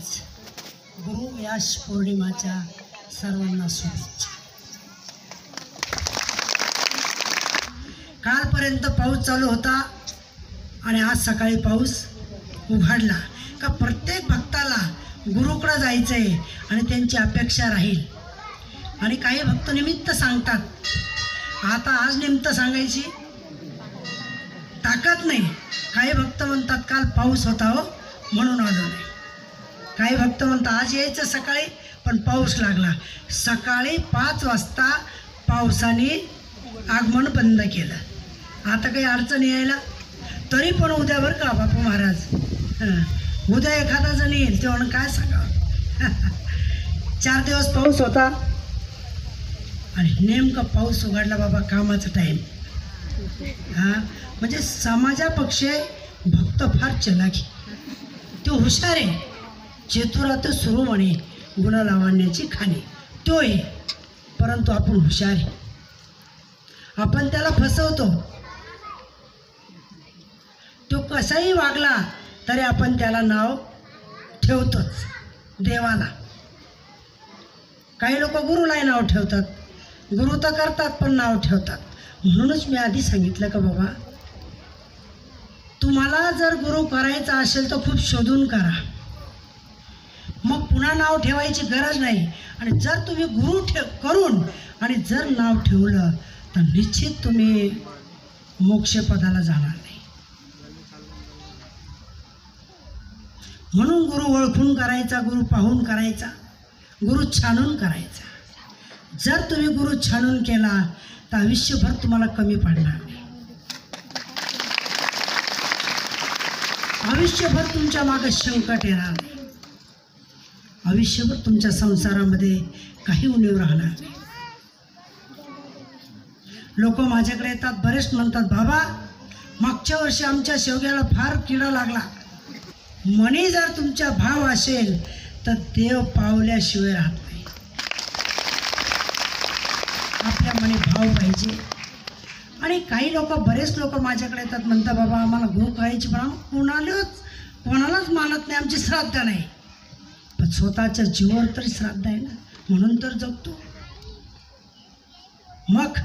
आज गुरु व्यास पौर्णिमाच्या सर्वांना शुभेच्छा. कालपर्यंत पाऊस चालू होता आणि आज सकाळी पाऊस उघडला का प्रत्येक भक्ताला गुरुकडे जायचं आहे आणि त्यांची अपेक्षा राहील. आणि काही भक्त निमित्त सांगतात, आता आज निमित्त सांगायची ताकद नाही. काही भक्त म्हणतात काल पाऊस होता हो म्हणून आलो नाही. काही भक्त म्हणतात आज यायचं सकाळी पण पाऊस लागला. सकाळी 5 वाजता पावसाने आगमन बंद केलं. आता काही अडचण यायला तरी पण उद्या बरं का बापू महाराज, उद्या एखादा जण येईल तेव्हा काय सांगावं. 4 दिवस पाऊस होता आणि नेमका पाऊस उघडला बाबा कामाचा टाईम. म्हणजे समाजापेक्षा भक्त फार चलाकी, तो हुशार आहे. चेतुरात सुरू म्हणे गुण लावण्याची खाणे, तो आहे. परंतु आपण हुशार आहे, आपण त्याला फसवतो. तो कसाही वागला तरी आपण त्याला नाव ठेवतोच देवाला. काही लोक गुरुलाही नाव ठेवतात, गुरु तर करतात पण नाव ठेवतात. म्हणूनच मी आधी सांगितलं का बाबा, तुम्हाला जर गुरु करायचा असेल तर खूप शोधून करा, मग पुन्हा नाव ठेवायची गरज नाही. आणि जर तुम्ही गुरु करून आणि जर नाव ठेवलं तर निश्चित तुम्ही मोक्षपदाला जाणार नाही. म्हणून गुरु ओळखून करायचा, गुरु पाहून करायचा, गुरु छानून करायचा. जर तुम्ही गुरु छानून केला तर आयुष्यभर तुम्हाला कमी पडणार नाही. आयुष्यभर तुमच्या मागे संकट येणार नाही. आयुष्यभर तुमच्या संसारामध्ये काही उणीव राहणार नाही. लोक माझ्याकडे येतात, बरेच म्हणतात बाबा मागच्या वर्षी आमच्या शेवग्याला फार किडा लागला. मनी जर तुमचा भाव असेल तर देव पावल्याशिवाय राहत नाही. आपल्या मनी भाव पाहिजे. आणि काही लोक, बरेच लोक माझ्याकडे येतात, म्हणतात बाबा आम्हाला गुरु करायची पण कोणालाच मानत नाही, आमची श्राद्ध नाही. पण स्वतःच्या जीवावर तरी श्राद्ध आहे ना, म्हणून तर जगतो. मग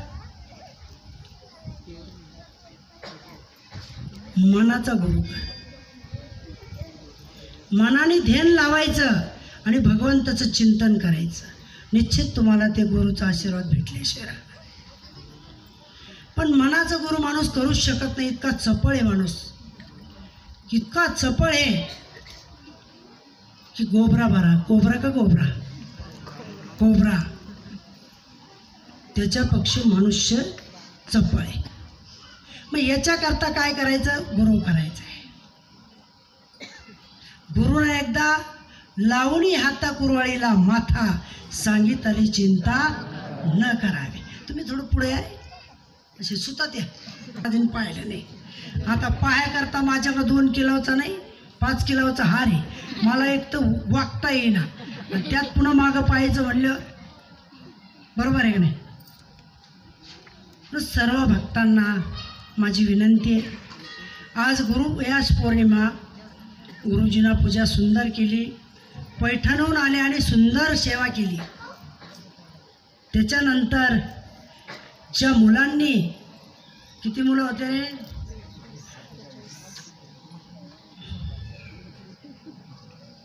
मनाचा गुरु, मनाने ध्यान लावायचं आणि भगवंताचं चिंतन करायचं. निश्चित तुम्हाला ते गुरुचा आशीर्वाद भेटल्याशिवाय. पण मनाचा गुरु माणूस करूच शकत नाही. इतका चपळ आहे माणूस, इतका चपळ आहे की गोबरा भरा, कोबरा का गोबरा, कोबरा त्याच्यापेक्षा मनुष्य चपळ आहे. मग याच्याकरता काय करायचं? गुरु करायचं आहे. गुरुने एकदा लावणी हाता कुरवाळीला माथा, सांगितली चिंता न करावी. तुम्ही थोडं पुढे आहे असे सुतात या, अजून पाहिलं नाही. आता पायाकरता माझ्याकडे 2 किलोचा नाही 5 किलोचा हार आहे. मला एक तर वागता येईना, त्यात पुन्हा मागं पाहायचं म्हणलं बरोबर आहे का नाही. सर्व भक्तांना माझी विनंती आहे, आज गुरु व्यास पौर्णिमा, गुरुजींना पूजा सुंदर केली, पैठणहून आले आणि सुंदर सेवा केली. त्याच्यानंतर ज्या मुलांनी, किती मुलं होते?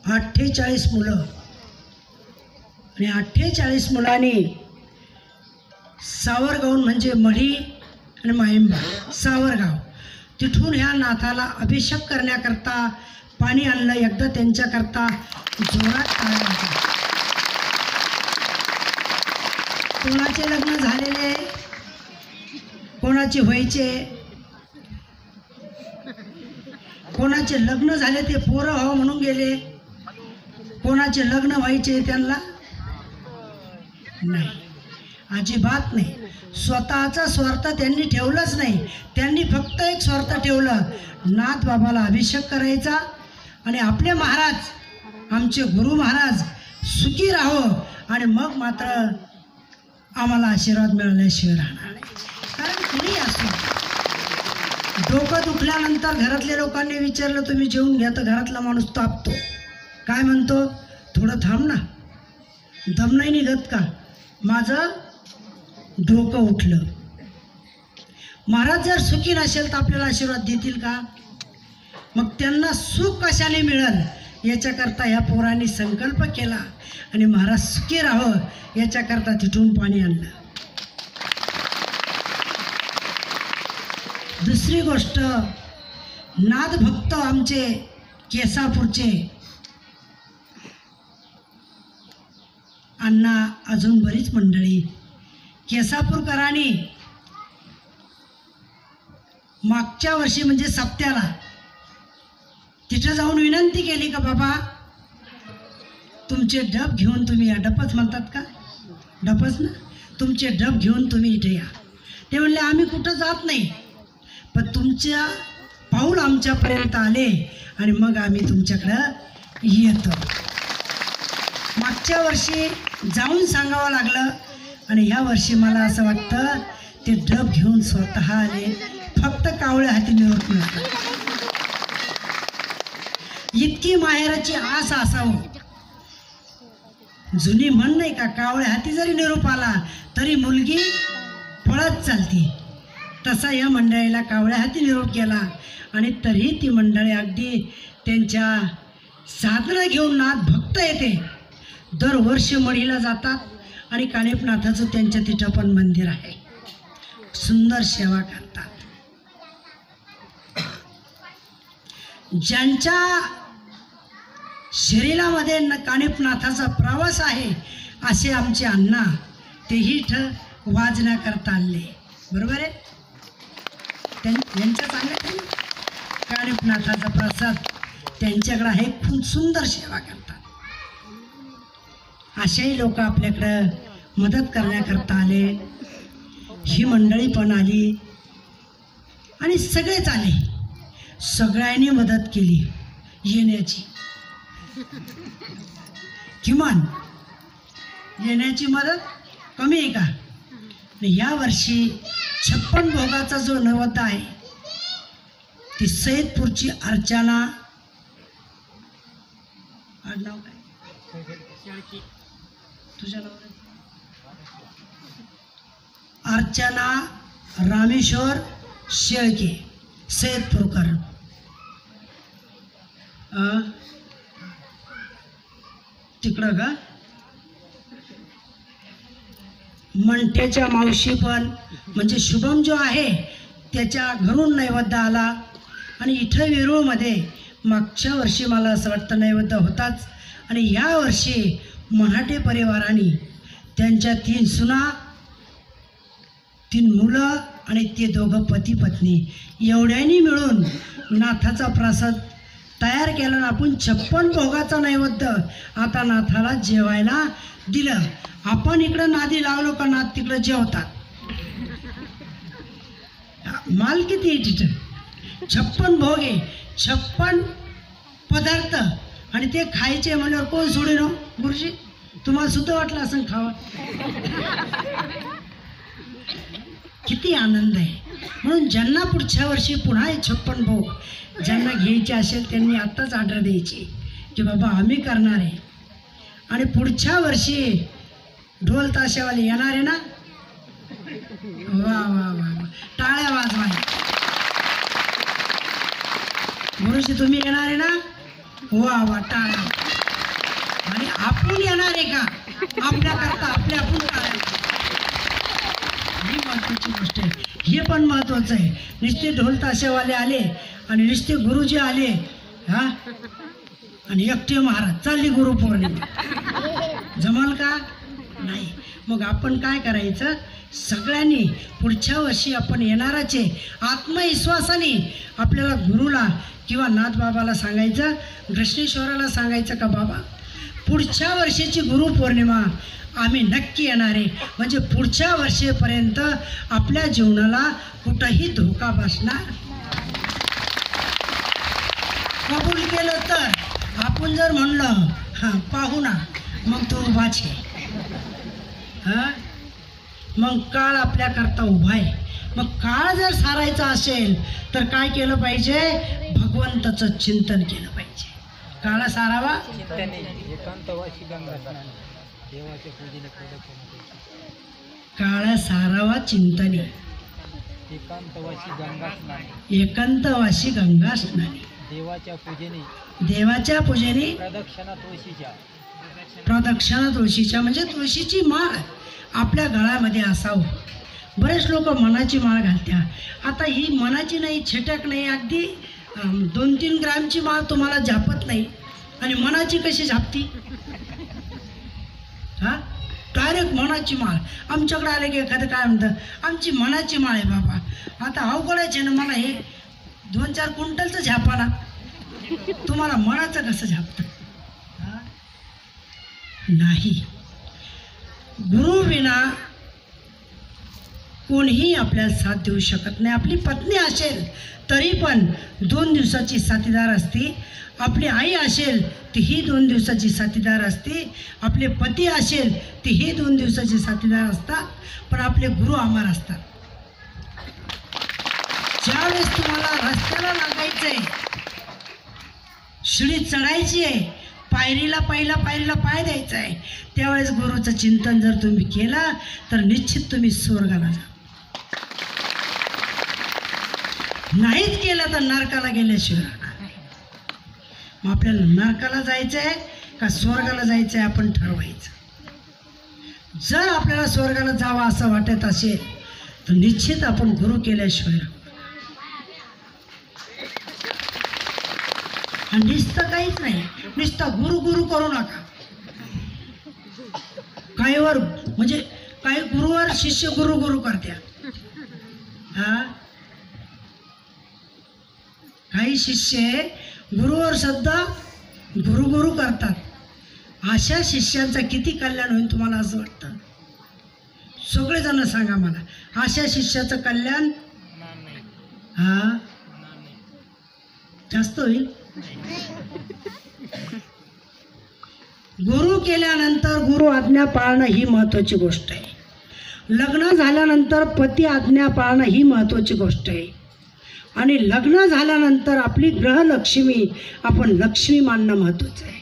48 मुलं. आणि 48 मुलांनी सावरगावून, म्हणजे मढी आणि माहिंबा, सावरगाव, तिथून ह्या नाथाला अभिषेक करण्याकरता पाणी आणलं. एकदा त्यांच्याकरता जोरात टाळ्या. कोणाचे लग्न झालेले, कोणाचे व्हायचे, कोणाचे लग्न झाले ते पोरं व्हावं म्हणून गेले, कोणाचे लग्न व्हायचे त्यांना नाही, अजिबात नाही. स्वतःचा स्वार्थ त्यांनी ठेवलंच नाही. त्यांनी फक्त एक स्वार्थ ठेवलं, नाथ बाबाला अभिषेक करायचा आणि आपले महाराज, आमचे गुरु महाराज सुखी राहो आणि मग मात्र आम्हाला आशीर्वाद मिळाल्याशिवाय राहणार नाही. कारण कुणी असो, डोकं दुखल्यानंतर घरातल्या लोकांनी विचारलं तुम्ही जेवून घ्या तर घरातला माणूस तापतो. काय म्हणतो, थोडं थांब ना, दम नाही निघत का, माझं डोकं उठलं. महाराज जर सुखी नसेल तर आपल्याला आशीर्वाद देतील का? मग त्यांना सुख कशाने मिळेल याच्याकरता ह्या पोरांनी संकल्प केला आणि महाराज सुखी राहावं याच्याकरता तिथून पाणी आणलं. दुसरी गोष्ट, नादभक्त आमचे केसापूरचे अण्णा, अजून बरीच मंडळी, केसापूरकरांनी मागच्या वर्षी म्हणजे सप्त्याला तिथं जाऊन विनंती केली का बाबा तुमचे डब घेऊन तुम्ही या. डबच म्हणतात का, डबच ना, तुमचे डब घेऊन तुम्ही इथे या. ते म्हणले आम्ही कुठं जात नाही, पण तुमच्या पाऊल आमच्यापर्यंत आले आणि मग आम्ही तुमच्याकडं येतो. मागच्या वर्षी जाऊन सांगावं लागलं आणि ह्या वर्षी मला असं वाटतं ते डब घेऊन स्वतः आले, फक्त कावळ्या हाती निरोप मिळतात. इतकी माहेराची आस असावं. जुनी म्हण नाही का, कावळ्या हाती जरी निरोप आला तरी मुलगी पळत चालती, तसा या मंडळीला कावळ्या हाती निरोप गेला आणि तरी ती मंडळी अगदी त्यांच्या साधना घेऊन नाथ भक्त येते. दरवर्षी मढीला जातात आणि कानिफनाथाचं त्यांच्या तिथं पण मंदिर आहे, सुंदर सेवा करतात. ज्यांच्या शरीरामध्ये कानिफनाथाचा प्रवास आहे असे आमचे अण्णा, तेही इथं वाजना करता आले. बरोबर आहे, यांच्या सांगत आहे कानिफनाथाचा प्रसाद त्यांच्याकडे आहे, खूप सुंदर सेवा करतात. असेही लोक आपल्याकडं मदत करण्याकरता आले. ही मंडळी पण आली आणि सगळेच आले, सगळ्यांनी मदत केली येण्याची. किमान येण्याची मदत कमी आहे का? या वर्षी 56 भोगाचा जो नैवेद्य आहे ती सैदपूरची अर्चना, नाव काय तुझ्या नाव, अर्चना रामेश्वर शेळके, सैदपूरकर. तिकडं का मंठ्याच्या मावशी पण, म्हणजे शुभम जो आहे त्याच्या घरून नैवेद्य आला. आणि इथं वेरूळमध्ये मागच्या वर्षी मला असं वाटतं नैवेद्य होताच, आणि या वर्षी मराठे परिवाराने त्यांच्या 3 सुना, 3 मुलं आणि ते दोघं पती पत्नी एवढ्यांनी मिळून नाथाचा प्रसाद तयार केला. ना आपण 56 भोगाचा नैवेद्य आता नाथाला जेवायला दिलं. आपण इकडं नादी लावलो का नाथ तिकडं जेवतात. माल किती आहे तिथं, 56 भोग आहे, 56 पदार्थ आणि ते खायचे म्हणल्यावर कोण सोडेन हो गुरुजी? तुम्हाला सुद्धा वाटलं असं खावा. किती आनंद आहे. म्हणून ज्यांना पुढच्या वर्षी पुन्हा 56 भोग ज्यांना घ्यायचे असेल त्यांनी आत्ताच ऑर्डर द्यायची की बाबा आम्ही करणार आहे. आणि पुढच्या वर्षी ढोल ताशावाले येणार आहे ना, वा वा वा वा, टाळ्या वाजवा. गुरुजी तुम्ही येणार आहे ना, वा वा टाळ्या. आणि आपण येणार आहे का आपल्याकरता, आपल्या आपण करायचं, ही महत्वाची गोष्ट आहे. हे पण महत्वाचं आहे. नुसते ढोल ताशेवाले आले आणि नुसते गुरुजी आले हा आणि एकटे महाराज चालली गुरुपौर्णिमा, जमाल का? नाही. मग आपण काय करायचं, सगळ्यांनी पुढच्या वर्षी आपण येणाराचे आत्मविश्वासाने आपल्याला गुरुला किंवा नाथबाबाला सांगायचं, घृष्णेश्वराला सांगायचं का बाबा पुढच्या वर्षीची गुरुपौर्णिमा आम्ही नक्की येणार आहे. म्हणजे पुढच्या वर्षेपर्यंत आपल्या जीवनाला कुठंही धोका बसणार. कबूल केलं तर आपण जर म्हणलं हां पाहू ना, मग तो उभाच आहे. हां मग काळ आपल्याकरता उभा आहे. मग काळ जर सारायचा असेल तर काय केलं पाहिजे, भगवंताचं चिंतन केलं पाहिजे. काळा सारावा एकांतवासी गंगा स्नान देवाच्या पूजेने प्रदक्षिणा काळा सारावा चिंतने एकांतवासी गंगा स्नान एकांतवासी गंगा स्नानी देवाच्या पूजेने प्रदक्षिणा तुळशीच्या म्हणजे तुळशीची माळ आपल्या गळ्यामध्ये असावं. बरेच लोक मनाची माळ घालत्या. आता ही मनाची नाही, छटक नाही, अगदी 2-3 ग्रामची माळ तुम्हाला झापत नाही आणि मनाची कशी झापती? हा, डायरेक्ट मनाची माळ. आमच्याकडे आले की एखादं काय म्हणतं, आमची मनाची माळ आहे बाबा. आता अवघडायचे ना मला हे 2-4 क्विंटलचं झापाला, तुम्हाला मनाचं कसं झापतं? नाही, गुरुविना कोणीही आपल्याला साथ देऊ शकत नाही. आपली पत्नी असेल तरी पण 2 दिवसाची साथीदार असते. आपली आई असेल तीही 2 दिवसाची साथीदार असते. आपले पती असेल तीही 2 दिवसाची साथीदार असतात. पण आपले गुरु अमर असतात. ज्यावेळेस तुम्हाला रस्त्याला लागायचंय, शिडी चढायची आहे, पायरीला पायरीला पाय द्यायचा आहे, त्यावेळेस गुरुचं चिंतन जर तुम्ही केलं तर निश्चित तुम्ही स्वर्गाला जा. नाहीच केलं तर नरकाला गेल्याशिवाय. मग आपल्याला नरकाला जायचं आहे का स्वर्गाला जायचं आहे आपण ठरवायचं. जर आपल्याला स्वर्गाला जावं असं वाटत असेल तर निश्चित आपण गुरु केल्याशिवाय. आणि नुसतं काहीच नाही, नुसतं गुरु गुरु करू नका. काहीवर म्हणजे काही गुरुवर शिष्य गुरु गुरु करत्या. हा, काही शिष्य गुरुवर सुद्धा गुरु गुरु करतात. अशा शिष्यांचं किती कल्याण होईल तुम्हाला असं वाटतं? सगळेजण सांगा मला, अशा शिष्याचं कल्याण हा जास्त होईल. गुरु केल्यानंतर गुरु आज्ञा पाळणं ही महत्त्वाची गोष्ट आहे. लग्न झाल्यानंतर पती आज्ञा पाळणं ही महत्त्वाची गोष्ट आहे. आणि लग्न झाल्यानंतर आपली ग्रहलक्ष्मी आपण लक्ष्मी मानणं महत्त्वाचं आहे.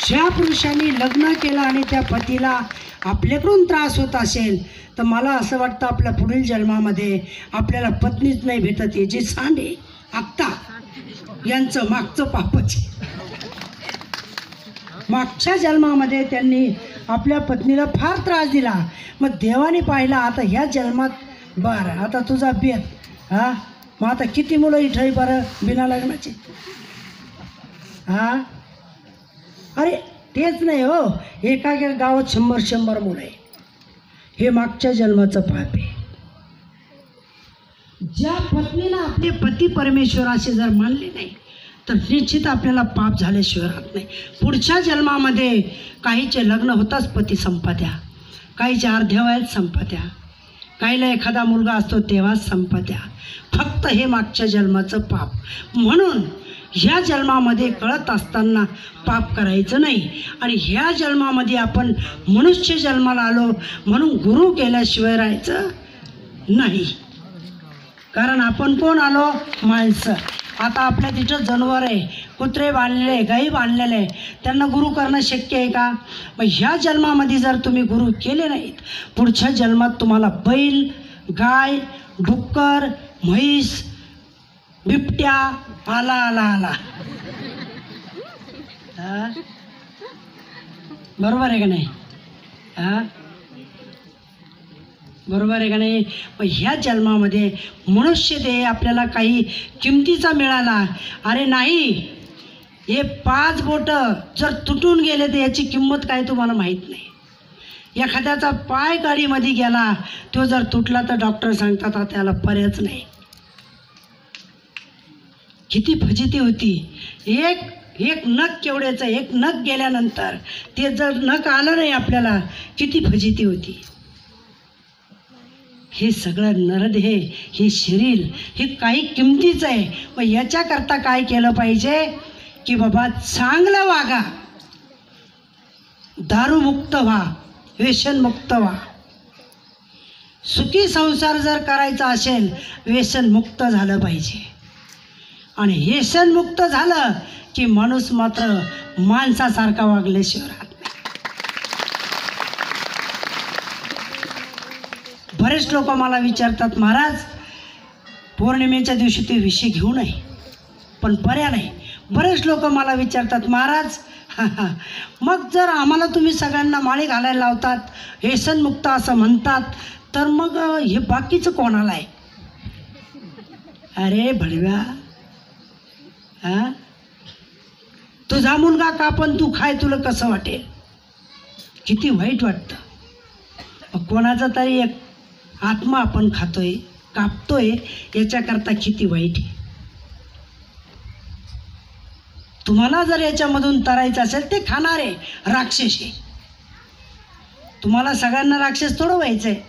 ज्या पुरुषांनी लग्न केलं आणि त्या पतीला आपल्याकडून त्रास होत असेल तर मला असं वाटतं आपल्या पुढील जन्मामध्ये आपल्याला पत्नीच नाही भेटत. जे सांडे आत्ता यांचं मागचं पापच. मागच्या जन्मामध्ये त्यांनी आपल्या पत्नीला फार त्रास दिला. मग देवाने पाहिला आता ह्या जन्मात बरं आता तुझा बेत. हा, मग आता किती मुलं इथं बरं बिना लग्नाचे? हा, अरे तेच नाही हो, एका गावात 100 मुलं आहे. हे मागच्या जन्माचं पाप आहे. ज्या पत्नीला आपले पती परमेश्वराशी जर मानले नाही तर निश्चित आपल्याला पाप झाल्याशिवाय राहत नाही. पुढच्या जन्मामध्ये काहीचे लग्न होताच पती संपात्या, काहीच्या अर्ध्या वयात संपात्या, काहीला एखादा मुलगा असतो तेव्हाच संपात्या. फक्त हे मागच्या जन्माचं पाप. म्हणून ह्या जन्मामध्ये कळत असताना पाप करायचं नाही. आणि ह्या जन्मामध्ये आपण मनुष्य जन्माला आलो म्हणून गुरु केल्याशिवाय राहायचं नाही. कारण आपण कोण आलो? माणसं. आता आपल्या तिथं जनावर आहे, कुत्रे बांधलेले, गाई बांधलेले आहे, त्यांना गुरु करणं शक्य आहे का? मग ह्या जन्मामध्ये जर तुम्ही गुरु केले नाहीत पुढच्या जन्मात तुम्हाला बैल, गाय, डुक्कर, म्हैस, बिबट्या आला आला आला. हा, बरोबर आहे का नाही? हा, बरोबर आहे का नाही? मग ह्या जन्मामध्ये मनुष्य देह आपल्याला काही किमतीचा मिळाला. अरे नाही, हे 5 बोटं जर तुटून गेले तर याची किंमत काय तुम्हाला माहीत नाही. एखाद्याचा पाय गाडीमध्ये गेला, तो जर तुटला तर डॉक्टर सांगतात आता त्याला पर्यायच नाही. किती फजिती होती. एक नख केवढ्याचं, एक नख गेल्यानंतर ते जर नख आलं नाही आपल्याला, किती फजिती होती. हे सगळं नरदेह, हे शरीर, हे काही किमतीचं आहे. मग याच्याकरता काय केलं पाहिजे की बाबा चांगलं वागा, दारूमुक्त व्हा, व्यसनमुक्त व्हा. सुखी संसार जर करायचा असेल व्यसनमुक्त झालं पाहिजे. आणि व्यसनमुक्त झालं की माणूस मात्र माणसासारखा वागल्याशिवाय राहत नाही. बरेच लोक मला विचारतात, महाराज पौर्णिमेच्या दिवशी ते विषय घेऊ नये, पण पर्याय नाही. बरेच लोक मला विचारतात, महाराज मग जर आम्हाला तुम्ही सगळ्यांना माळी घालायला लावतात, व्यसनमुक्त असं म्हणतात, तर मग हे बाकीचं कोणाला आहे? अरे भडव्या, हा तुझा मुलगा का पण तू खाय, तुला कसं वाटेल? किती वाईट वाटतं. कोणाचा तरी एक आत्मा आपण खातोय, कापतोय, याच्याकरता किती वाईट आहे. तुम्हाला जर याच्यामधून तरायचं असेल, ते खाणारे राक्षस आहे. तुम्हाला सगळ्यांना राक्षस थोडं व्हायचं आहे.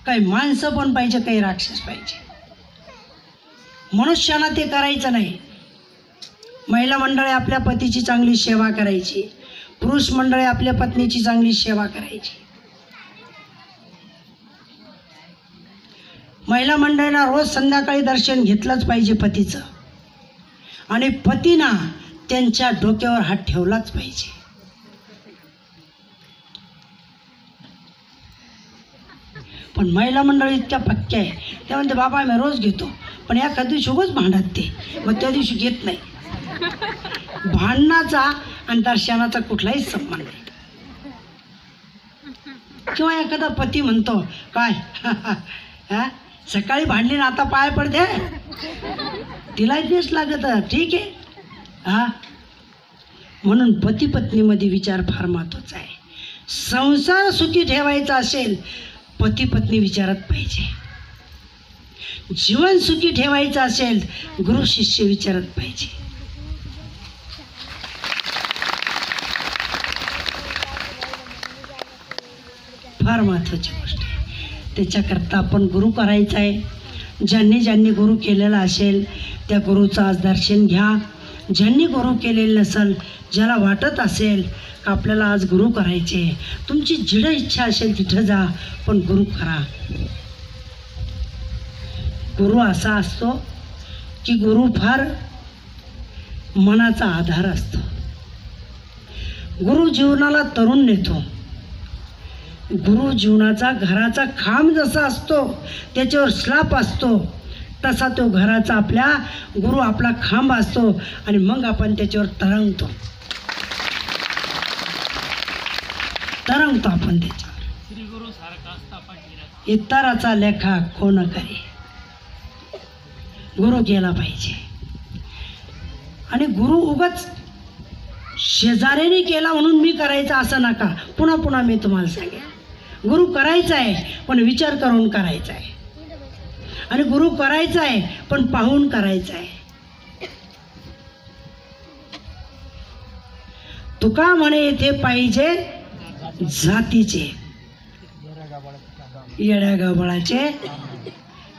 काही माणसं पण पाहिजे, काही राक्षस पाहिजे. मनुष्याला ते करायचं नाही. महिला मंडळी आपल्या पतीची चांगली सेवा करायची, पुरुष मंडळी आपल्या पत्नीची चांगली सेवा करायची. महिला मंडळीला रोज संध्याकाळी दर्शन घेतलंच पाहिजे पतीचं, आणि पतीना त्यांच्या डोक्यावर हात ठेवलाच पाहिजे. पण महिला मंडळी इतक्या पक्क्या आहे, त्या म्हणते बाबा मी रोज घेतो, पण एखाद्या दिवशी उगाच भांडत ते, मग त्या दिवशी घेत नाही. भांडणाचा आणि दर्शनाचा कुठलाही संबंध नाही. किंवा एखादा पती म्हणतो काय हा सकाळी भांडली ना आता पाय पडते, तिलाही तेच लागत, ठीक आहे हा. म्हणून पती पत्नीमध्ये विचार फार महत्त्वाचा आहे. संसार सुखी ठेवायचा असेल, पती पत्नी विचारत पाहिजे. जीवन सुखी ठेवायचं असेल, गुरु शिष्य विचारत पाहिजे. फार महत्त्वाची गोष्ट आहे. त्याच्याकरता आपण गुरु करायचा आहे. ज्यांनी ज्यांनी गुरु केलेला असेल त्या गुरुचं आज दर्शन घ्या. ज्यांनी गुरु केलेलं नसेल, ज्याला वाटत असेल का आपल्याला आज गुरु करायचे, तुमची जिडं इच्छा असेल तिथं जा, पण गुरु करा. गुरु असा असतो की गुरु फार मनाचा आधार असतो. गुरु जीवनाला तरुण नेतो. गुरु जीवनाचा घराचा खांब जसा असतो, त्याच्यावर स्लॅब असतो, तसा तो घराचा आपल्या गुरु आपला खांब असतो, आणि मग आपण त्याच्यावर तरंगतो आपण त्याच्यावर. इतराचा लेखा कोण करे, गुरु केला पाहिजे. आणि गुरु उगाच शेजाऱ्याने केला म्हणून मी करायचा असं नका. पुन्हा पुन्हा मी तुम्हाला सांगेन, गुरु करायचा आहे पण विचार करून करायचा आहे, आणि गुरु करायचा आहे पण पाहून करायचा आहे. तुका म्हणे येथे पाहिजे जातीचे, येड्या गबळाचे.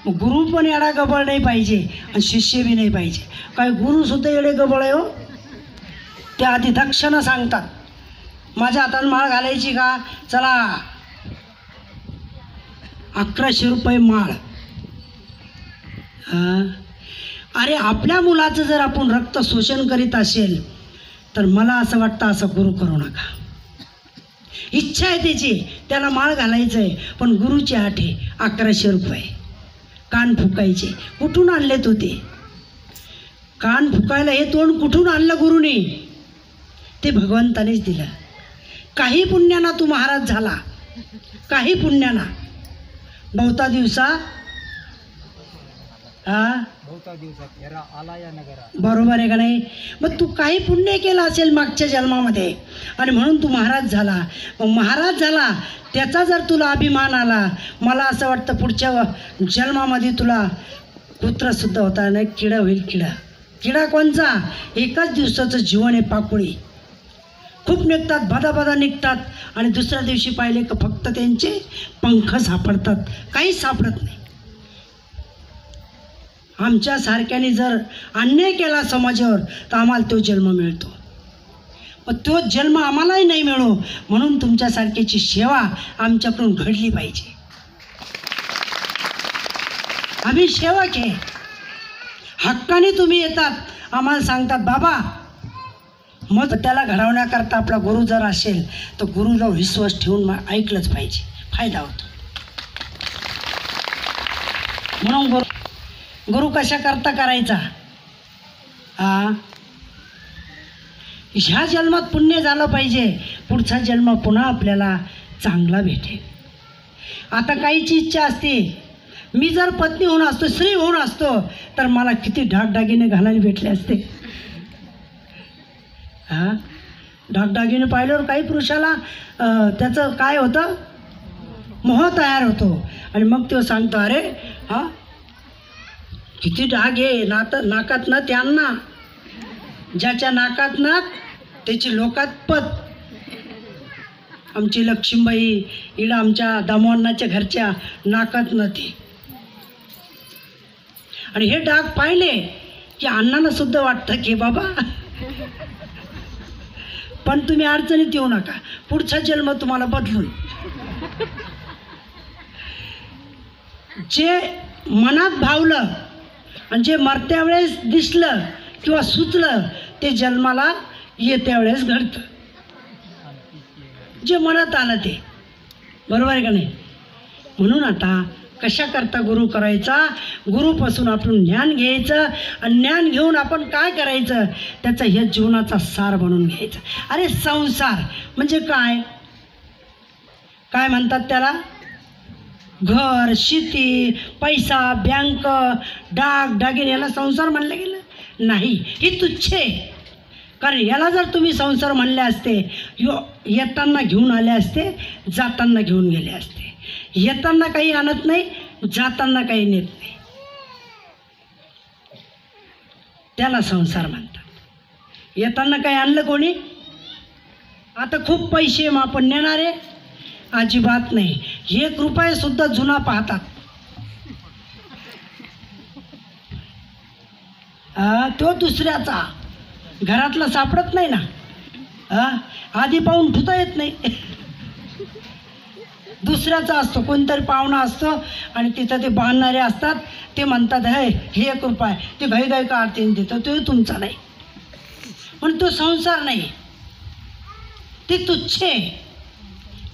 गुरु पण येडा गबळ नाही पाहिजे आणि शिष्य बी नाही पाहिजे. काय गुरु सुद्धा येडे गबळ आहे हो. ते आधी दक्षिणा सांगतात, माझ्या हातात माळ घालायची का, चला 1100 रुपये माळ. अरे आपल्या मुलाचं जर आपण रक्त शोषण करीत असेल तर मला असं वाटतं असं गुरु करू नका. इच्छा आहे त्याची, त्याला माळ घालायचं आहे, पण गुरुची आठ आहे 1100 रुपये. कान फुकायचे, कुठून आणले तो ते कान फुकायला? हे तोंड कुठून आणलं गुरुने? ते भगवंतानेच दिलं. काही पुण्याना तू महाराज झाला, काही पुण्याना. बहुता दिवसा बरोबर आहे का नाही? मग तू काही पुण्य केलं असेल मागच्या जन्मामध्ये आणि म्हणून तू महाराज झाला. मग महाराज झाला त्याचा जर तुला अभिमान आला, मला असं वाटतं पुढच्या जन्मामध्ये तुला कुत्रसुद्धा होता नाही, किडा होईल. किडा कोणचा? एकाच दिवसाचं जीवन आहे. पाकुळी खूप निघतात, बदा निघतात, आणि दुसऱ्या दिवशी पाहिले का फक्त त्यांचे पंख सापडतात, काहीच सापडत नाही. आमच्यासारख्याने जर अन्याय केला समाजावर तर आम्हाला तो जन्म मिळतो. मग तो जन्म आम्हालाही नाही मिळो म्हणून तुमच्यासारख्याची सेवा आमच्याकडून घडली पाहिजे. आम्ही सेवक आहे. हक्काने तुम्ही येतात, आम्हाला सांगतात बाबा. मग त्याला घडवण्याकरता आपला गुरु जर असेल तर गुरुला विश्वास ठेवून ऐकलंच पाहिजे, फायदा होतो. म्हणून गुरु कशा करता करायचा? ह्या जन्मात पुण्य झालं पाहिजे, पुढचा जन्म पुन्हा आपल्याला चांगला भेटेल. आता काहीची इच्छा असते, मी जर पत्नी होऊन असतो, स्त्री होऊन असतो तर मला किती ढागडागिने घालायला भेटले असते. ढागडागिने पाहिल्यावर काही पुरुषाला त्याचं काय होतं, मोह तयार होतो. आणि मग तो सांगतो अरे किती डाग आहे नाकात ना त्यांना, ज्याच्या नाकात नाक त्याची लोकात पत. आमची लक्ष्मीबाई इकडं आमच्या दामोन्नाच्या घरच्या नाकात नव्हती. आणि हे डाग पाहिले की अण्णांना सुद्धा वाटतं की बाबा पण तुम्ही अडचणीत येऊ नका, पुढचा जन्म तुम्हाला बदलून. जे मनात भावलं आणि जे मरत्या वेळेस दिसलं किंवा सुचलं ते जन्माला येत्या वेळेस घडतं. जे मनात आलं ते, बरोबर आहे का नाही? म्हणून आता कशा करता गुरु करायचा, गुरुपासून आपण ज्ञान घ्यायचं आणि ज्ञान घेऊन आपण काय करायचं, त्याचा ह्या जीवनाचा सार बनवून घ्यायचा. अरे संसार म्हणजे काय, काय म्हणतात त्याला? घर, शेती, पैसा, बँक, डाग दागिने याला संसार म्हणलं गेलं नाही. ही तुच्छ आहे. कारण याला जर तुम्ही संसार म्हणले असते, येताना घेऊन आले असते, जाताना घेऊन गेले असते. येताना काही आणत नाही, जाताना काही नेत नाही, त्याला संसार म्हणतात. येताना काही आणलं कोणी? आता खूप पैसे मग आपण नेणार आहे? अजिबात नाही. 1 रुपया सुद्धा जुना पाहतात. तो दुसऱ्याचा, घरातला सापडत नाही ना. आधी पाहून ठुता येत नाही, दुसऱ्याचा असतो. कोणतरी पाहुणा असतो आणि तिथं ते बांधणारे असतात, ते म्हणतात हे 1 रुपया, ते घाई काढते देतो, तो तुमचा नाही. पण तो संसार नाही, ते तुच्छ आहे.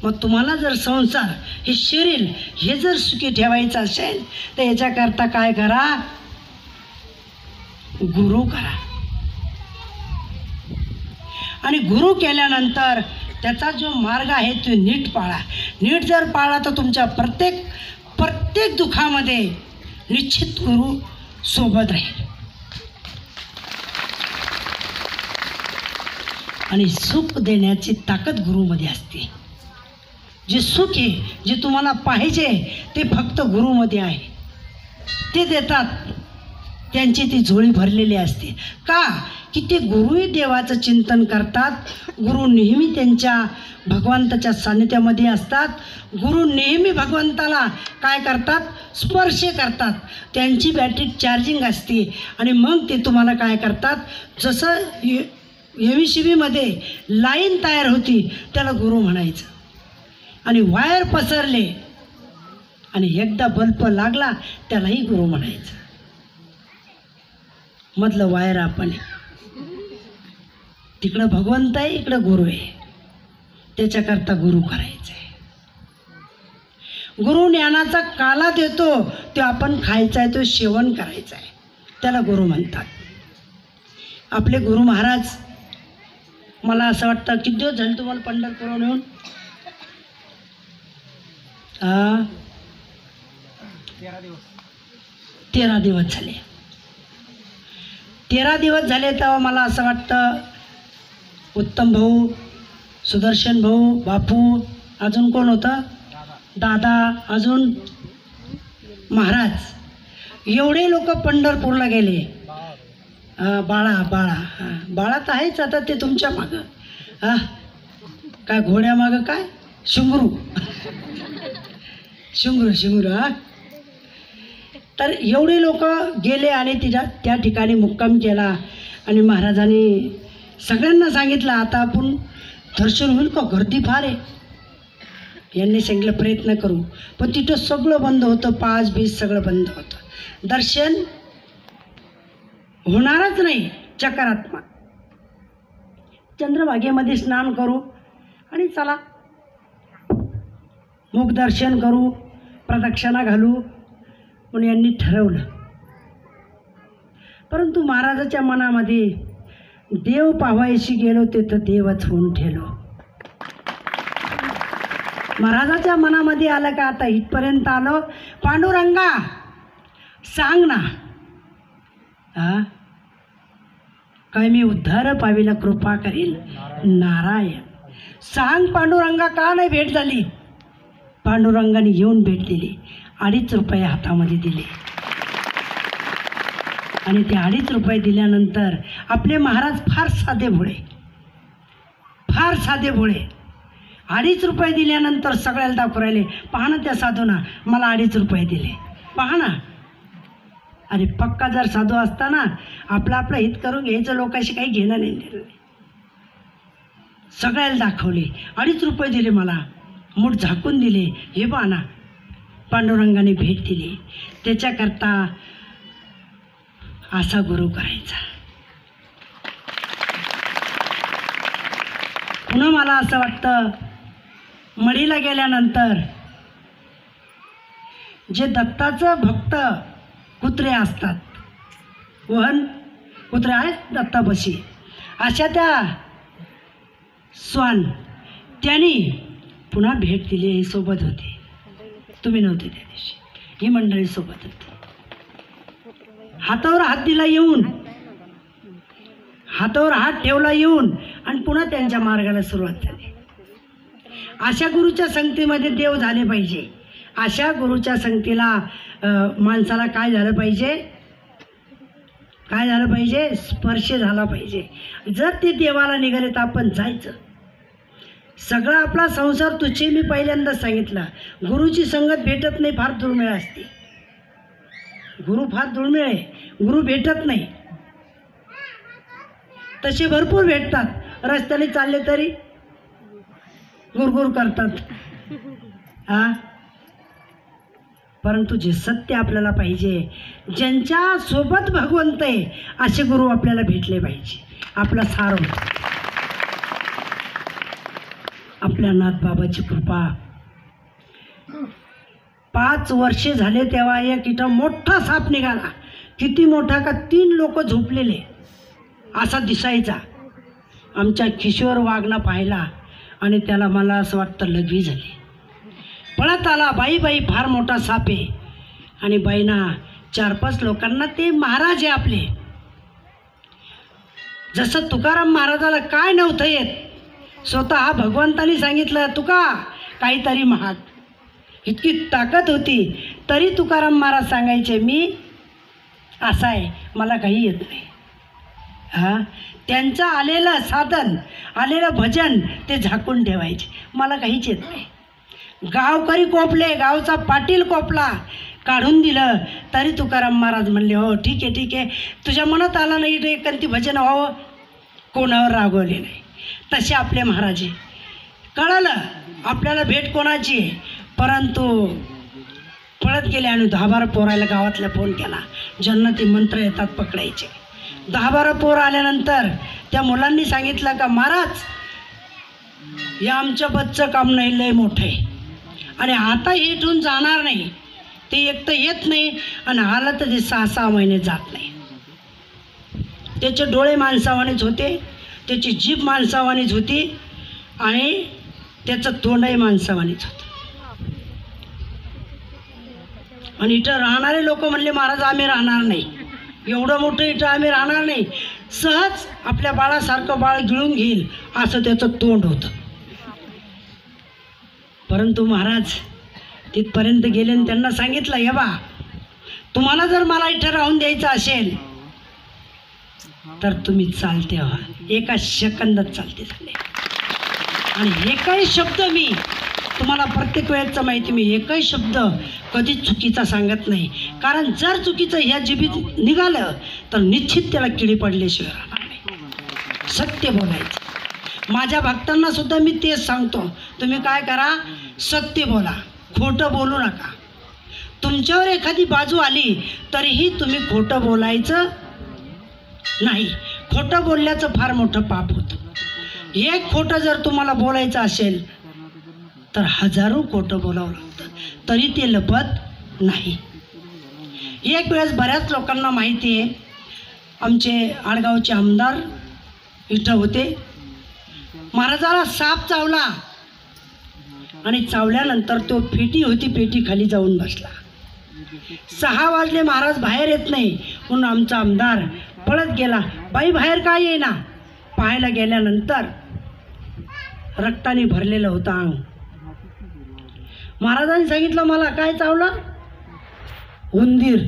मग तुम्हाला जर संसार हे शरीर हे जर सुखी ठेवायचं असेल तर याच्याकरता काय करा? गुरु करा. आणि गुरु केल्यानंतर त्याचा जो मार्ग आहे तो नीट पाळा. नीट जर पाळला तर तुमच्या प्रत्येक दुःखामध्ये निश्चित गुरु सोबत राहील. आणि सुख देण्याची ताकद गुरुमध्ये असते. जे सुख आहे, जे तुम्हाला पाहिजे ते फक्त गुरुमध्ये आहे. ते देतात, त्यांची ती झोळी भरलेली असते. का? की ते गुरुही देवाचं चिंतन करतात. गुरु नेहमी त्यांच्या भगवंताच्या सान्निध्यामध्ये असतात. गुरु नेहमी भगवंताला काय करतात? स्पर्श करतात. त्यांची बॅटरी चार्जिंग असते. आणि मग ते तुम्हाला काय करतात? जसं MCBमध्ये लाईन तयार होती त्याला गुरु म्हणायचं. आणि वायर पसरले आणि एकदा बल्ब लागला त्यालाही गुरु म्हणायचं. मधलं वायर आपण, तिकडं भगवंत आहे, इकडं गुरु आहे. त्याच्याकरता गुरु करायचं आहे. गुरु ज्ञानाचा काला देतो, तो आपण खायचा आहे, तो सेवन करायचा आहे, त्याला गुरु म्हणतात. आपले गुरु महाराज, मला असं वाटतं किती दिवस झाले तुम्हाला पंढरपूरहून येऊन? 13 दिवस झाले. 13 दिवस झाले. तेव्हा मला असं वाटतं उत्तम भाऊ, सुदर्शन भाऊ, बापू, अजून कोण होतं? दादा, अजून महाराज, एवढे लोक पंढरपूरला गेले. बाळा तर आहेच आता, ते तुमच्या मागं. काय घोड्यामागं काय? शिंगरू. तर एवढे लोक गेले आणि त्या ठिकाणी मुक्काम केला. आणि महाराजांनी सगळ्यांना सांगितलं आता आपण दर्शन होईल का? गर्दी फार आहे. यांनी सांगितलं प्रयत्न करू. पण तिथं सगळं बंद होतं, पास बीस सगळं बंद होतं. दर्शन होणारच नाही चक्रात्मा. चंद्रभागेमध्ये स्नान करू आणि चला मुखदर्शन करू, प्रदक्षिणा घालू म्हणून यांनी ठरवलं. परंतु महाराजाच्या मनामध्ये देव पाहायशी गेलो तिथं देवच होऊन ठेवलो. महाराजाच्या मनामध्ये आलं का आता इथपर्यंत आलो, पांडुरंगा सांग ना, काय मी उद्धार पावीला कृपा करील नारायण. सांग पांडुरंगा का नाही भेट झाली. पांडुरंगाने येऊन भेट दिली, 2.5 रुपये हातामध्ये दिले. आणि ते 2.5 रुपये दिल्यानंतर आपले महाराज फार साधे भोळे, फार साधे भोळे. 2.5 रुपये दिल्यानंतर सगळ्याला दाखवू राहिले, पहा ना त्या साधूना मला 2.5 रुपये दिले, पहा ना. अरे पक्का जर साधू असताना आपलं हित करून घ्यायचं, लोकांशी काही घेणं नाही. सगळ्याला दाखवले, 2.5 रुपये दिले, मला मूठ झाकून दिले. हे पहा ना, पांडुरंगाने भेट दिली. त्याच्याकरता असा गुरु करायचा. पुन्हा मला असं वाटतं, मढीला गेल्यानंतर जे दत्ताचं भक्त कुत्रे असतात, वहन कुत्रे आहेत दत्तापाशी, अशा त्या स्वान त्यांनी पुन्हा भेट दिली. हे सोबत होते, तुम्ही नव्हते त्या दिवशी, ही मंडळी सोबत होती. हातावर हात दिला येऊन, हातावर हात ठेवला येऊन, आणि पुन्हा त्यांच्या मार्गाला सुरुवात झाली. अशा गुरुच्या संगतीमध्ये देव झाले पाहिजे. अशा गुरुच्या संगतीला माणसाला काय झालं पाहिजे, काय झालं पाहिजे, स्पर्श झाला पाहिजे. जर ते देवाला निघाले तर आपण जायचं. सगळा आपला संसार तुझे, मी पहिल्यांदाच सांगितलं, गुरुची संगत भेटत नाही, फार दुर्मिळ असते. गुरु फार दुर्मिळ आहे, गुरु भेटत नाही. तसे भरपूर भेटतात, रस्त्याने चालले तरी गुरगुर करतात. परंतु जे सत्य आपल्याला पाहिजे, ज्यांच्या सोबत भगवंत आहे, असे गुरु आपल्याला भेटले पाहिजे. आपला सार आपल्या नाथबाबाची कृपा. 5 वर्षे झाले तेव्हा एक इथं मोठा साप निघाला. किती मोठा का 3 लोक झोपलेले असा दिसायचा. आमच्या किशोर वाघना पाहिला आणि त्याला मला असं वाटतं लघवी झाली. पळत आला, बाई बाई फार मोठा साप आहे. आणि बाईना 4-5 लोकांना, ते महाराज आहे आपले. जसं तुकाराम महाराजाला काय नव्हतं येत, स्वतः भगवंतानी सांगितलं तुका काहीतरी महाग. इतकी ताकद होती तरी तुकाराम महाराज सांगायचे मी असा आहे, मला काही येत नाही. त्यांचं आलेलं साधन, आलेलं भजन ते झाकून ठेवायचे, मला काहीच येत नाही. गावकरी कोपले, गावचा पाटील कोपला, काढून दिलं तरी तुकाराम महाराज म्हणले हो ठीक आहे ठीक आहे, तुझ्या मनात आलं नाही एखादी भजन व्हावं, कोणावर रागवले नाही. तसे आपले महाराज कळलं आपल्याला भेट कोणाची आहे. परंतु पळत गेले आणि 10-12 पोरायला गावातल्या फोन केला, जन्नती मंत्र येतात पकडायचे. 10-12 पोर आल्यानंतर त्या मुलांनी सांगितलं का महाराज या आमच्या बच्चं काम नाही, लय मोठं आहे आणि आता इथून जाणार नाही. ते एक तर येत नाही आणि आलं तर ते 6-6 महिने जात नाही. त्याचे डोळे माणसावानीच होते, त्याची जीभ माणसावानीच होती आणि त्याचं तोंडही माणसावानीच होतं. आणि इथं राहणारे लोक म्हणले महाराज आम्ही राहणार नाही, एवढं मोठं इथं आम्ही राहणार नाही, सहज आपल्या बाळासारखं बाळ गिळून घेईल असं त्याचं तोंड होतं. परंतु महाराज तिथपर्यंत गेले आणि त्यांना सांगितलं हे बा तुम्हाला जर मला इथं राहून द्यायचं असेल तर तुम्ही चालते व्हा. एका सेकंदात चालते झाले. आणि एकही शब्द मी तुम्हाला प्रत्येक वेळेचं माहिती, मी एकही शब्द कधीच चुकीचा सांगत नाही. कारण जर चुकीचं ह्या जिभीत निघालं तर निश्चित त्याला किडी पडल्याशिवाय राहणार नाही. सत्य बोलायचं. माझ्या भक्तांना सुद्धा मी तेच सांगतो, तुम्ही काय करा, सत्य बोला, खोटं बोलू नका. तुमच्यावर एखादी बाजू आली तरीही तुम्ही खोटं बोलायचं नाही, खोटं बोलल्याचं फार मोठं पाप होतं. एक खोटं जर तुम्हाला बोलायचं असेल तर हजारो खोटं बोलावं लागतं, तरी ते लपत नाही. एक वेळेस बऱ्याच लोकांना माहिती आहे, आमचे आडगावचे आमदार इथं होते. महाराजाला साप चावला आणि चावल्यानंतर तो पेटी होती, पेटी खाली जाऊन बसला. 6 वाजले, महाराज बाहेर येत नाही म्हणून आमचा आमदार पळत गेला. बाई बाहेर काय येईना? पाहायला गेल्यानंतर रक्ताने भरलेलं होतं अंग. महाराजांनी सांगितलं, मला काय चावलं? उंदीर.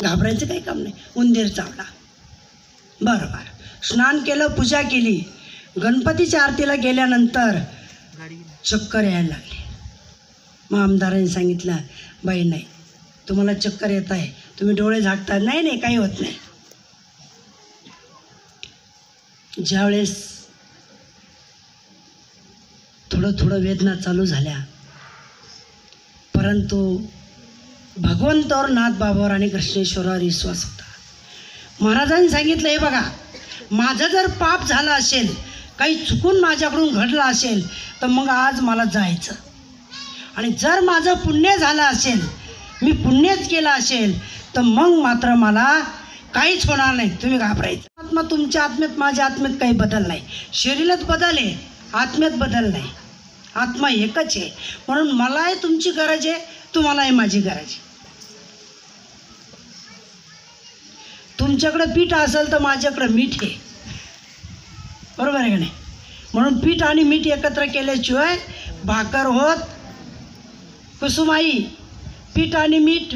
घाबरायचं काही काम नाही, उंदीर चावला. बरं, स्नान केलं, पूजा केली. गणपतीच्या आरतीला गेल्यानंतर चक्कर यायला लागली. मग आमदारांनी सांगितलं, बाई नाही, तुम्हाला चक्कर येत आहे, तुम्ही डोळे झाकता. नाही नाही, काही होत नाही. ज्यावेळेस थोडं थोडं वेदना चालू झाल्या, परंतु भगवंतावर, नाथबाबावर आणि कृष्णेश्वरावर विश्वास होता. महाराजांनी सांगितलं, हे बघा, माझं जर पाप झालं असेल, काही चुकून माझ्याकडून घडलं असेल, तर मग आज मला जायचं. आणि जर माझं पुण्य झालं असेल, मी पुण्यच केलं असेल, तर मग मात्र मला काहीच होणार नाही. तुम्ही घाबरायचं. आत्मा तुमच्या आत्म्यात, माझ्या आत्म्यात काही बदल नाही. शरीरात बदल आहे, आत्म्यात बदल नाही. आत्मा एकच आहे. म्हणून मलाही तुमची गरज आहे, तुम्हालाही माझी गरज आहे. तुमच्याकडे पीठ असेल तर माझ्याकडे मीठ आहे, बरोबर आहे का नाही? म्हणून पीठ आणि मीठ एकत्र केल्याशिवाय भाकर होत. कुसुमाई, पीठ आणि मीठ.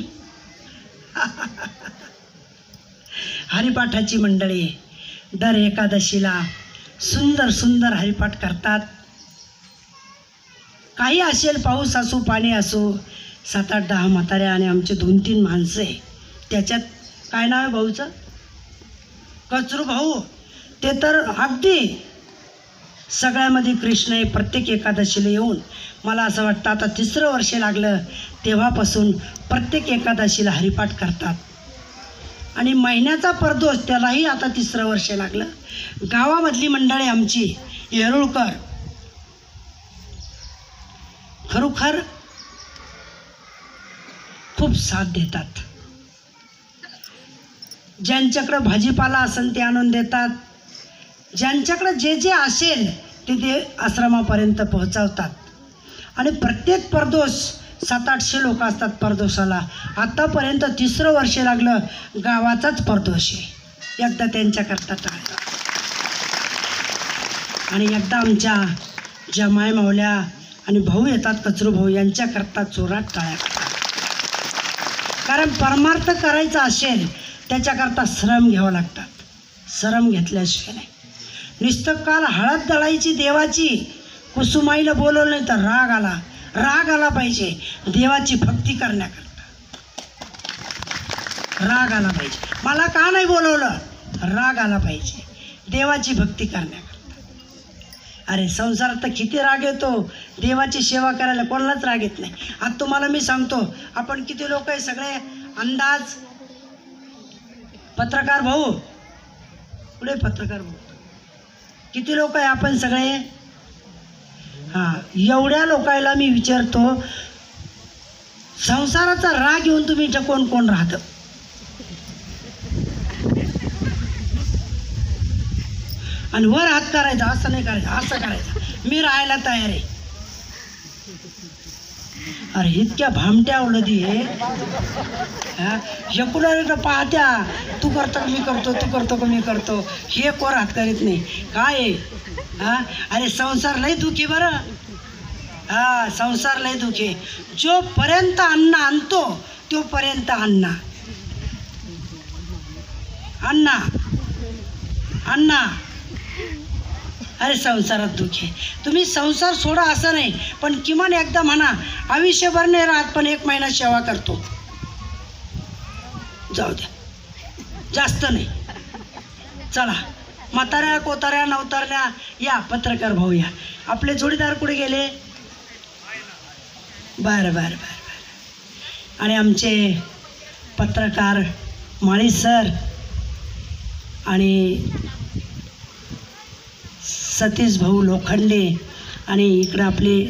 हरिपाठाची मंडळी दर एकादशीला सुंदर सुंदर हरिपाठ करतात. काही असेल, पाऊस असो, पाणी असो, 7-8-10 म्हाताऱ्या आणि आमचे 2-3 माणसं आहे. त्याच्यात काय नाव आहे भाऊचं? कचरू भाऊ. ते तर अगदी सगळ्यामध्ये कृष्ण आहे. प्रत्येक एकादशीला येऊन मला असं वाटतं आता 3रं वर्ष लागलं, तेव्हापासून प्रत्येक एकादशीला हरिपाठ करतात. आणि महिन्याचा परदोष त्यालाही आता 3रं वर्ष लागलं. गावामधली मंडळी आमची येरुळकर खरोखर खूप साथ देतात. ज्यांच्याकडे भाजीपाला असेल ते आणून देतात. ज्यांच्याकडे जे जे असेल ते आश्रमापर्यंत पोहोचवतात. आणि प्रत्येक परदोष 700-800 लोक असतात परदोषाला. आतापर्यंत 3रं वर्ष लागलं, गावाचाच परदोष आहे. एकदा त्यांच्याकरता टाळ्या. आणि एकदा आमच्या ज्या माय मावल्या आणि भाऊ येतात, कचरू भाऊ, यांच्याकरता जोरात टाळ्या. कारण परमार्थ करायचा असेल त्याच्याकरता श्रम घ्यावं लागतात. श्रम घेतल्याशिवाय नाही. नुसतं काल हळद दळायची देवाची, कुसुमाईला बोलवलं नाही तर राग आला पाहिजे. देवाची भक्ती करण्याकरता राग आला पाहिजे. मला का नाही बोलवलं? राग आला पाहिजे देवाची भक्ती करण्याकरता. अरे संसारात तर किती राग येतो, देवाची सेवा करायला कोणालाच राग येत नाही. आता तुम्हाला मी सांगतो, आपण किती लोक आहे सगळे अंदाज. पत्रकार भाऊ, पुढे पत्रकार भाऊ, किती लोक आहे आपण सगळे? हां, एवढ्या लोकायला मी विचारतो, संसाराचा राग घेऊन तुम्ही इथं कोण कोण राहतं? आणि वर हात करायचा, असं नाही करायचं, असं करायचं, मी राहायला तयार आहे. अरे इतक्या भामट्या उलटी आहे. एकूण पाहत्या, तू करतो का मी करतो, तू करतो का मी करतो, हे कोर हात करीत नाही. काय आहे? हां, अरे संसार लय दुखी बरं. हां, संसार लय दुखी. जोपर्यंत अन्न आणतो तोपर्यंत अण्णा अण्णा अण्णा. अरे संसारात दुःख आहे. तुम्ही संसार सोडा असं नाही, पण किमान एकदा म्हणा, आयुष्यभर नाही राहत पण 1 महिना सेवा करतो. जाऊ द्या, जास्त नाही. चला म्हाताऱ्या कोताऱ्या नवताऱ्या या, पत्रकार भाऊ या. आपले जोडीदार कुठे गेले? बरं बरं बरं बरं. आणि आमचे पत्रकार माळी सर आणि सतीश भाऊ लोखंडे आणि इकडं आपले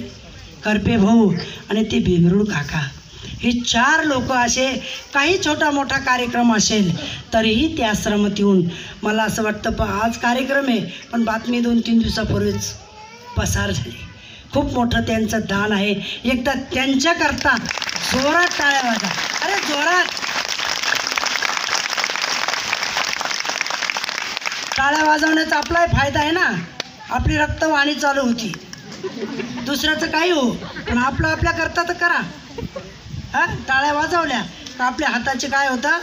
करपे भाऊ आणि ते भीमरूड काका, हे 4 लोक असे काही छोटा मोठा कार्यक्रम असेल तरीही ते आश्रमात येऊन, मला असं वाटतं आज कार्यक्रम आहे पण बातमी 2-3 दिवसापूर्वीच पसार झाली. खूप मोठं त्यांचं दान आहे. एकदा त्यांच्याकरता जोरात टाळ्या वाजा. अरे जोरात टाळ्या वाजवण्याचा आपलाही फायदा आहे ना. आपली रक्तवाहिनी चालू होती, दुसऱ्याचं काही हो पण आपलं आपल्याकरता तर करा. हां, टाळ्या वाजवल्या का आपल्या हाताचे काय होतं,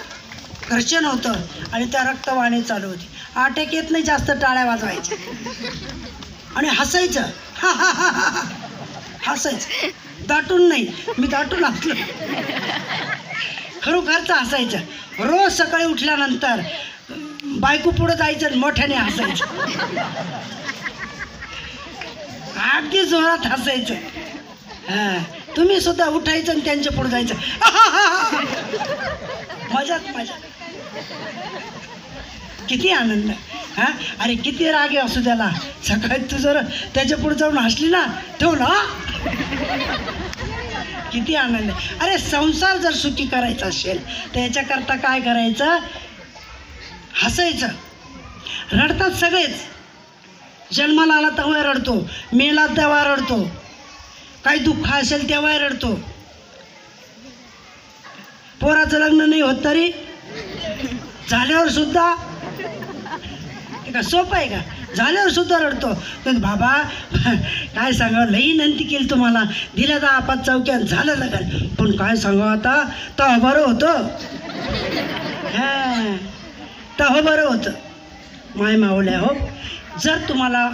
घर्षण होतं आणि त्या रक्तवाहिनी चालू होती. अटॅक येत नाही जास्त टाळ्या वाजवायच्या आणि हसायचं. हसायचं, दाटून नाही. मी दाटून हसलो, खरोखरचं हसायचं. रोज सकाळी उठल्यानंतर बायको पुढं जायचं आणि मोठ्याने हसायचं, अगदी जोरात हसायचं. हां, तुम्ही सुद्धा उठायचं आणि त्यांच्या पुढे जायचं. मजाच मजा, किती आनंद. हां, अरे किती राग असू त्याला, सकाळी तू जर त्याच्या पुढे जाऊन हसली ना ठेवला, किती आनंद. अरे संसार जर सुखी करायचा असेल तर याच्याकरता काय करायचं, हसायचं. रडतात सगळेच, जन्माला आला तेव्हा रडतो, मेला तेव्हा रडतो, काही दुःख असेल तेव्हा रडतो. पोराचं लग्न नाही होत तरी झाल्यावर सुद्धा, का सोपं आहे का, झाल्यावर सुद्धा रडतो. पण बाबा काय सांगावं, लई विनंती केली तुम्हाला, दिल्या 10-5 चौक्यात झालं लग्न, पण काय सांगावं आता, तर बरं होतं. हां, तर बरं होतं. माय मावल्या हो, जर तुम्हाला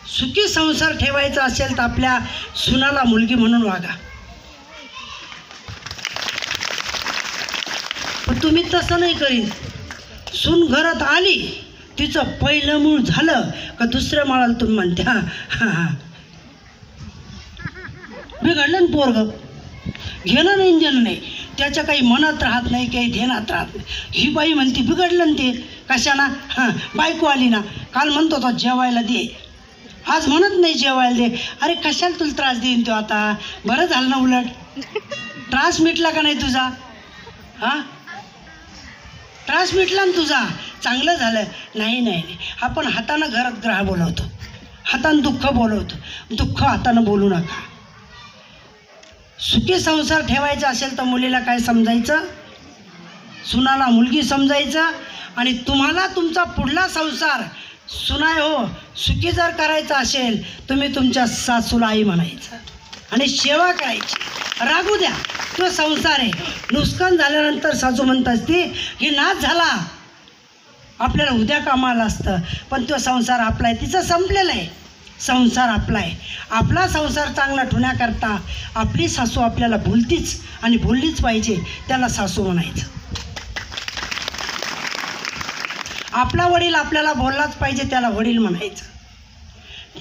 सुखी संसार ठेवायचा असेल तर आपल्या सुनाला मुलगी म्हणून वागा. पण तुम्ही तसं नाही करीत. सून घरात आली, तिचं पहिलं मूळ झालं का दुसऱ्या माळाला तुम्ही म्हणते हां हां बिघडलं ना पोरग, घेणं नाही देणं नाही, त्याच्या काही मनात राहत नाही, काही ध्यानात राहत नाही. ही बाई म्हणते बिघडलं ना ते, कशाना, हां बायको आली ना, काल म्हणतो तो जेवायला दे, आज म्हणत नाही जेवायला दे. अरे कशाला तुला त्रास देईन तो आता, बरं झालं ना, उलट त्रास मिटला का नाही तुझा. हां, त्रास मिटला ना तुझा, चांगलं झालं. नाही नाही नाही, आपण हातानं घरात ग्रह बोलवतो, हातानं दुःख बोलवतो, दुःख हातानं बोलू नका. सुखी संसार ठेवायचा असेल तर मुलीला काय समजायचं, सुनाला मुलगी समजायचं. आणि तुम्हाला तुमचा पुढला संसार सुनाय हो सुखी जर करायचा असेल, तुम्ही तुमच्या सासूला आई म्हणायचं आणि सेवा करायची. रागू द्या, तो संसार आहे. नुकसान झाल्यानंतर सासू म्हणत असते की नाच झाला, आपल्याला उद्या कामाला असतं, पण तो संसार आपला आहे, तिचं संपलेलं आहे. संसार आपला आहे. आपला संसार चांगला ठेवण्याकरता आपली सासू आपल्याला भुलतीच आणि भुललीच पाहिजे, त्याला सासू म्हणायचं. आपला वडील आपल्याला बोललाच पाहिजे, त्याला वडील म्हणायचं.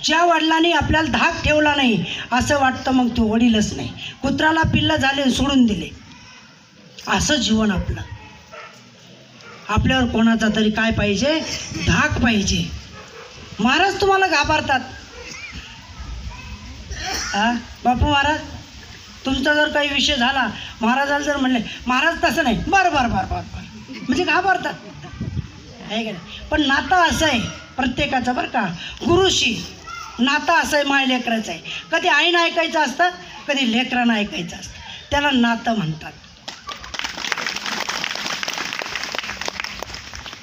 ज्या वडिलांनी आपल्याला धाक ठेवला नाही असं वाटतं मग तो वडीलच नाही. कुत्राला पिल्लं झाले सोडून दिले, असं जीवन आपलं. आपल्यावर कोणाचा तरी काय पाहिजे, धाक पाहिजे. महाराज तुम्हाला घाबरतात. हां बापू महाराज, तुमचा जर काही विषय झाला, महाराजाला जर म्हणले महाराज तसं नाही, बरं बरं बरं बरं बरं, म्हणजे घाबरतात, आहे का नाही. पण नातं असं आहे प्रत्येकाचं, बरं का, गुरुशी नातं असं आहे, माय लेकराचं आहे. कधी आईनं ऐकायचं असतं, कधी लेकरानं ऐकायचं असतं, त्याला नातं म्हणतात.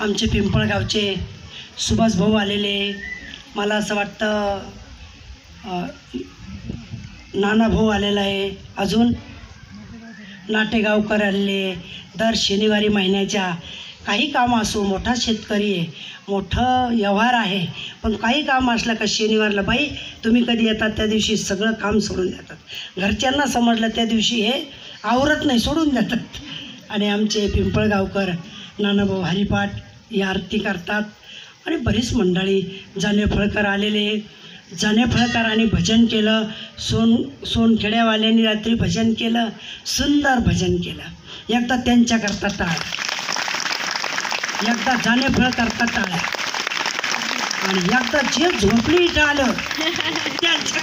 आमचे पिंपळगावचे सुभाष भाऊ आलेले, मला असं वाटतं नाना भाऊ आलेला आहे, अजून नाटेगावकर आलेले. दर शनिवारी महिन्याच्या काही कामं असो, मोठा शेतकरी आहे, मोठं व्यवहार आहे, पण काही काम असलं का शनिवारला बाई तुम्ही कधी येतात त्या दिवशी सगळं काम सोडून देतात. घरच्यांना समजलं त्या दिवशी हे आवरत नाही, सोडून देतात. आणि आमचे पिंपळगावकर नानाभाऊ हरिपाठ ही आरती करतात. आणि बरीच मंडळी, जानेफळकर आलेले, जानेफळकरांनी भजन केलं, सोनखेड्यावाल्यांनी रात्री भजन केलं, सुंदर भजन केलं. एकदा त्यांच्याकरता टाळ. एकदा जाणेफळ करतात टाळ्या, आणि एकदा जे झोपली इथं आलं त्यांच्या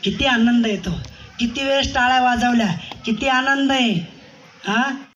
किती आनंद येतो, किती वेळेस टाळ्या वाजवल्या, किती आनंद आहे. हा